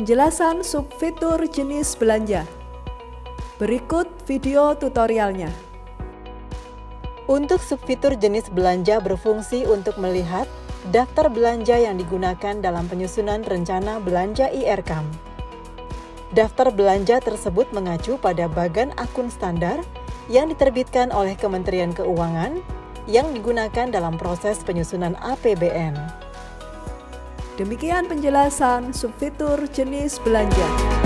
Penjelasan subfitur jenis belanja. Berikut video tutorialnya. Untuk subfitur jenis belanja berfungsi untuk melihat daftar belanja yang digunakan dalam penyusunan rencana belanja IRCAM. Daftar belanja tersebut mengacu pada bagan akun standar yang diterbitkan oleh Kementerian Keuangan yang digunakan dalam proses penyusunan APBN. Demikian penjelasan subfitur jenis belanja.